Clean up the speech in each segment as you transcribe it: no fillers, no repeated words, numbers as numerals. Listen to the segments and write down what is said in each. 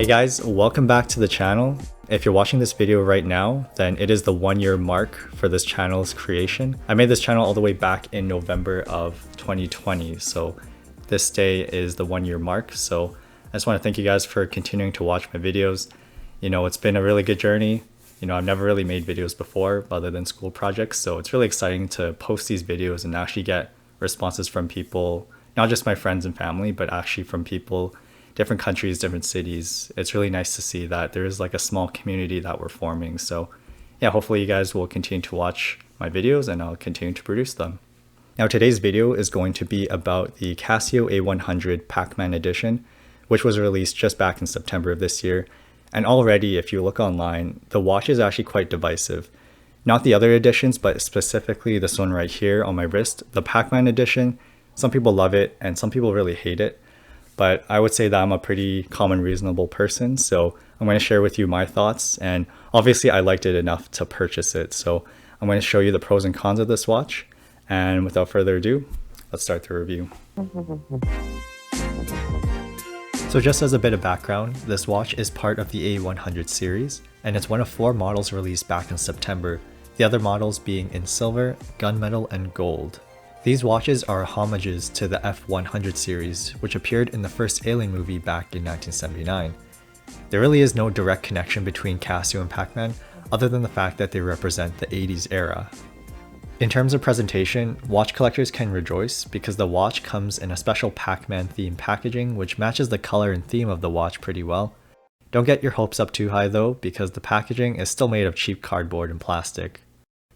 Hey guys, welcome back to the channel. If you're watching this video right now, then it is the 1 year mark for this channel's creation. I made this channel all the way back in November of 2020, so this day is the 1 year mark. So I just want to thank you guys for continuing to watch my videos. You know, it's been a really good journey. You know, I've never really made videos before other than school projects, so it's really exciting to post these videos and actually get responses from people, not just my friends and family, but actually from people different countries, different cities. It's really nice to see that there is like a small community that we're forming. So yeah, hopefully you guys will continue to watch my videos and I'll continue to produce them. Now today's video is going to be about the Casio A100 Pac-Man edition, which was released just back in September of this year. And already, if you look online, the watch is actually quite divisive. Not the other editions, but specifically this one right here on my wrist, the Pac-Man edition. Some people love it and some people really hate it. But I would say that I'm a pretty common, reasonable person. So I'm going to share with you my thoughts. And obviously I liked it enough to purchase it. So I'm going to show you the pros and cons of this watch. And without further ado, let's start the review. So just as a bit of background, this watch is part of the A100 series, and it's one of 4 models released back in September, the other models being in silver, gunmetal, and gold. These watches are homages to the F100 series, which appeared in the first Alien movie back in 1979. There really is no direct connection between Casio and Pac-Man, other than the fact that they represent the 80s era. In terms of presentation, watch collectors can rejoice because the watch comes in a special Pac-Man themed packaging which matches the color and theme of the watch pretty well. Don't get your hopes up too high though, because the packaging is still made of cheap cardboard and plastic.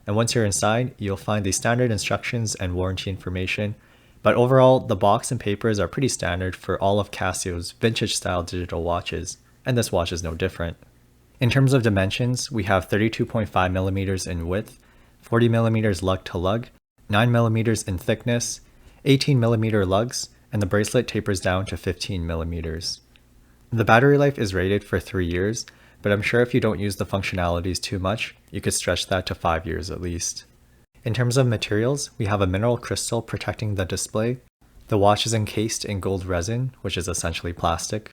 And once you're inside, you'll find the standard instructions and warranty information, but overall the box and papers are pretty standard for all of Casio's vintage style digital watches, and this watch is no different. In terms of dimensions, we have 32.5mm in width, 40mm lug to lug, 9mm in thickness, 18mm lugs, and the bracelet tapers down to 15mm. The battery life is rated for 3 years, but I'm sure if you don't use the functionalities too much, you could stretch that to 5 years at least. In terms of materials, we have a mineral crystal protecting the display, the watch is encased in gold resin, which is essentially plastic,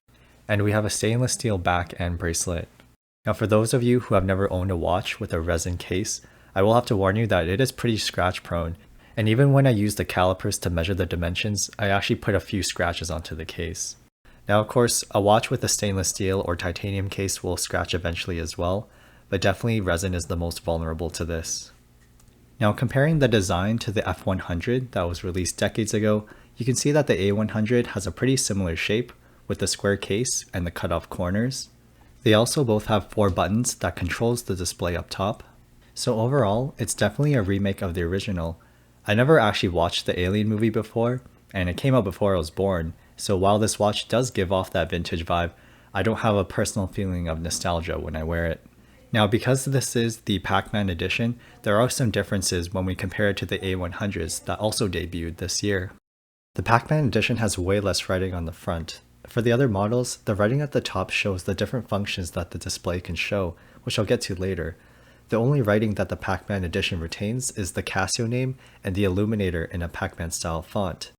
and we have a stainless steel back and bracelet. Now for those of you who have never owned a watch with a resin case, I will have to warn you that it is pretty scratch prone, and even when I use the calipers to measure the dimensions, I actually put a few scratches onto the case. Now of course, a watch with a stainless steel or titanium case will scratch eventually as well, but definitely resin is the most vulnerable to this. Now comparing the design to the F100 that was released decades ago, you can see that the A100 has a pretty similar shape with the square case and the cut off corners. They also both have 4 buttons that controls the display up top. So overall, it's definitely a remake of the original. I never actually watched the Alien movie before, and it came out before I was born. So while this watch does give off that vintage vibe, I don't have a personal feeling of nostalgia when I wear it. Now because this is the Pac-Man edition, there are some differences when we compare it to the A100s that also debuted this year. The Pac-Man edition has way less writing on the front. For the other models, the writing at the top shows the different functions that the display can show, which I'll get to later. The only writing that the Pac-Man edition retains is the Casio name and the illuminator in a Pac-Man style font.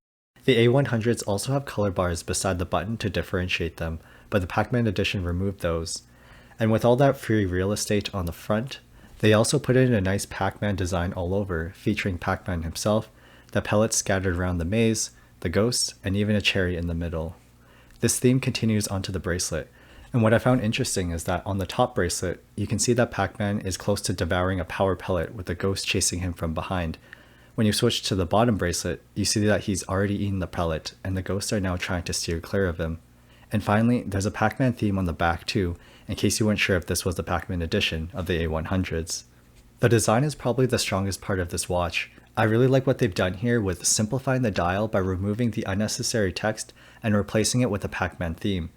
The A100s also have color bars beside the button to differentiate them, but the Pac-Man edition removed those. And with all that free real estate on the front, they also put in a nice Pac-Man design all over, featuring Pac-Man himself, the pellets scattered around the maze, the ghosts, and even a cherry in the middle. This theme continues onto the bracelet, and what I found interesting is that on the top bracelet, you can see that Pac-Man is close to devouring a power pellet with a ghost chasing him from behind. When you switch to the bottom bracelet, you see that he's already eaten the pellet, and the ghosts are now trying to steer clear of him. And finally, there's a Pac-Man theme on the back too, in case you weren't sure if this was the Pac-Man edition of the A100s. The design is probably the strongest part of this watch. I really like what they've done here with simplifying the dial by removing the unnecessary text and replacing it with a Pac-Man theme.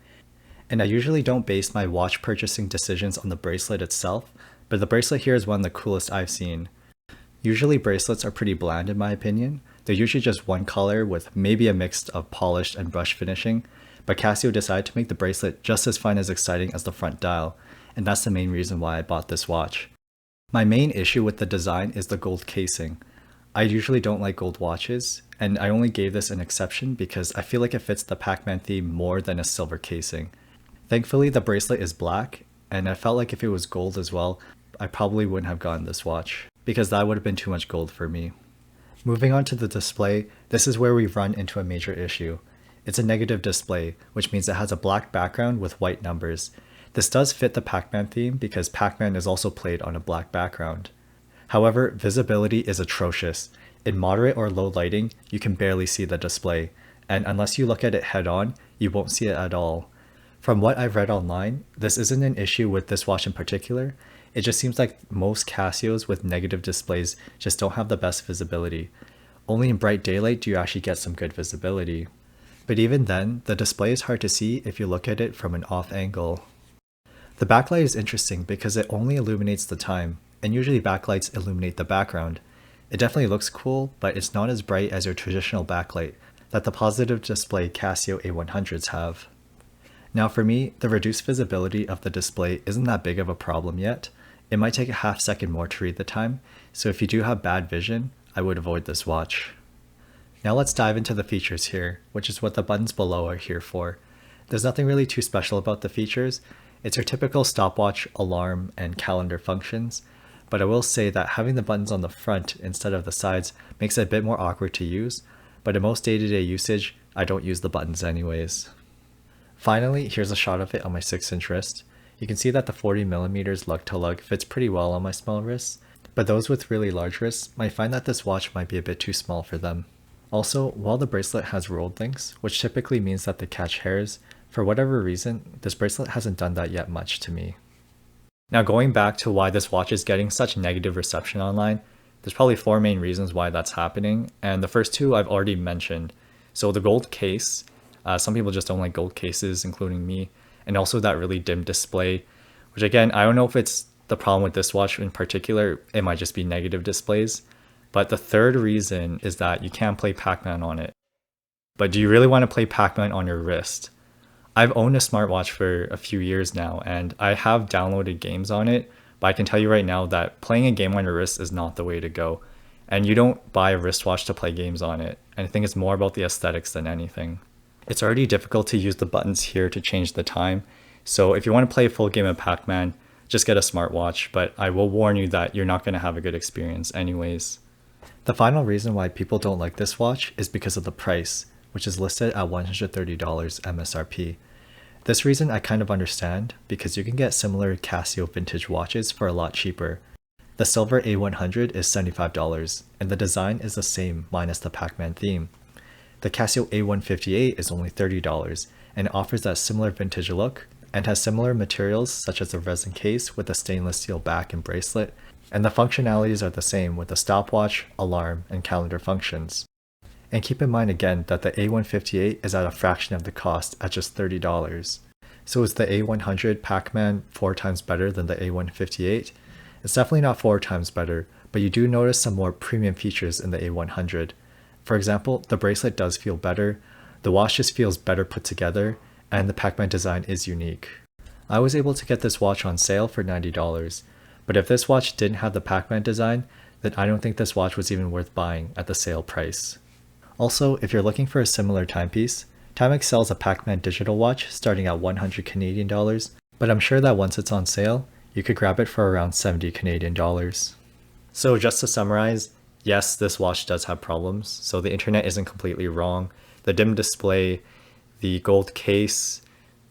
And I usually don't base my watch purchasing decisions on the bracelet itself, but the bracelet here is one of the coolest I've seen. Usually bracelets are pretty bland in my opinion. They're usually just one color with maybe a mix of polished and brush finishing, but Casio decided to make the bracelet just as fun as exciting as the front dial, and that's the main reason why I bought this watch. My main issue with the design is the gold casing. I usually don't like gold watches, and I only gave this an exception because I feel like it fits the Pac-Man theme more than a silver casing. Thankfully, the bracelet is black, and I felt like if it was gold as well, I probably wouldn't have gotten this watch, because that would have been too much gold for me. Moving on to the display, this is where we run into a major issue. It's a negative display, which means it has a black background with white numbers. This does fit the Pac-Man theme because Pac-Man is also played on a black background. However, visibility is atrocious. In moderate or low lighting, you can barely see the display, and unless you look at it head on, you won't see it at all. From what I've read online, this isn't an issue with this watch in particular. It just seems like most Casios with negative displays just don't have the best visibility. Only in bright daylight do you actually get some good visibility. But even then, the display is hard to see if you look at it from an off angle. The backlight is interesting because it only illuminates the time, and usually backlights illuminate the background. It definitely looks cool, but it's not as bright as your traditional backlight that the positive display Casio A100s have. Now for me, the reduced visibility of the display isn't that big of a problem yet. It might take a half second more to read the time, so if you do have bad vision, I would avoid this watch. Now let's dive into the features here, which is what the buttons below are here for. There's nothing really too special about the features. It's your typical stopwatch, alarm, and calendar functions, but I will say that having the buttons on the front instead of the sides makes it a bit more awkward to use, but in most day-to-day usage, I don't use the buttons anyways. Finally, here's a shot of it on my 6-inch wrist. You can see that the 40mm lug-to-lug fits pretty well on my small wrists, but those with really large wrists might find that this watch might be a bit too small for them. Also, while the bracelet has rolled links, which typically means that they catch hairs, for whatever reason, this bracelet hasn't done that yet much to me. Now going back to why this watch is getting such negative reception online, there's probably 4 main reasons why that's happening, and the first 2 I've already mentioned. So the gold case, some people just don't like gold cases, including me, and also that really dim display, which again, I don't know if it's the problem with this watch in particular, it might just be negative displays. But the third reason is that you can't play Pac-Man on it. But do you really want to play Pac-Man on your wrist? I've owned a smartwatch for a few years now, and I have downloaded games on it, but I can tell you right now that playing a game on your wrist is not the way to go. And you don't buy a wristwatch to play games on it, and I think it's more about the aesthetics than anything. It's already difficult to use the buttons here to change the time, so if you want to play a full game of Pac-Man, just get a smartwatch, but I will warn you that you're not going to have a good experience anyways. The final reason why people don't like this watch is because of the price, which is listed at $130 MSRP. This reason I kind of understand, because you can get similar Casio vintage watches for a lot cheaper. The silver A100 is $75, and the design is the same minus the Pac-Man theme. The Casio A158 is only $30, and offers that similar vintage look, and has similar materials such as a resin case with a stainless steel back and bracelet, and the functionalities are the same with the stopwatch, alarm, and calendar functions. And keep in mind again that the A158 is at a fraction of the cost at just $30. So is the A100 Pac-Man 4 times better than the A158? It's definitely not 4 times better, but you do notice some more premium features in the A100. For example, the bracelet does feel better, the watch just feels better put together, and the Pac-Man design is unique. I was able to get this watch on sale for $90, but if this watch didn't have the Pac-Man design, then I don't think this watch was even worth buying at the sale price. Also, if you're looking for a similar timepiece, Timex sells a Pac-Man digital watch starting at $100 Canadian dollars, but I'm sure that once it's on sale, you could grab it for around $70 Canadian dollars. So just to summarize, yes, this watch does have problems, so the internet isn't completely wrong. The dim display, the gold case,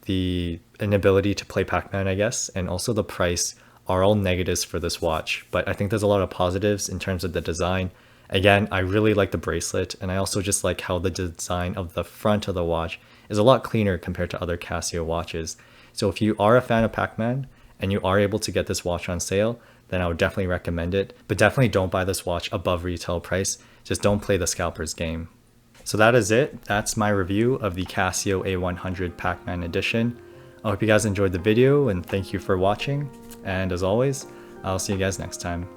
the inability to play Pac-Man, I guess, and also the price are all negatives for this watch, but I think there's a lot of positives in terms of the design. Again, I really like the bracelet, and I also just like how the design of the front of the watch is a lot cleaner compared to other Casio watches. So if you are a fan of Pac-Man and you are able to get this watch on sale, then I would definitely recommend it, but definitely don't buy this watch above retail price. Just don't play the scalper's game. So that is it. That's my review of the Casio A100 Pac-Man edition. I hope you guys enjoyed the video, and thank you for watching. And as always, I'll see you guys next time.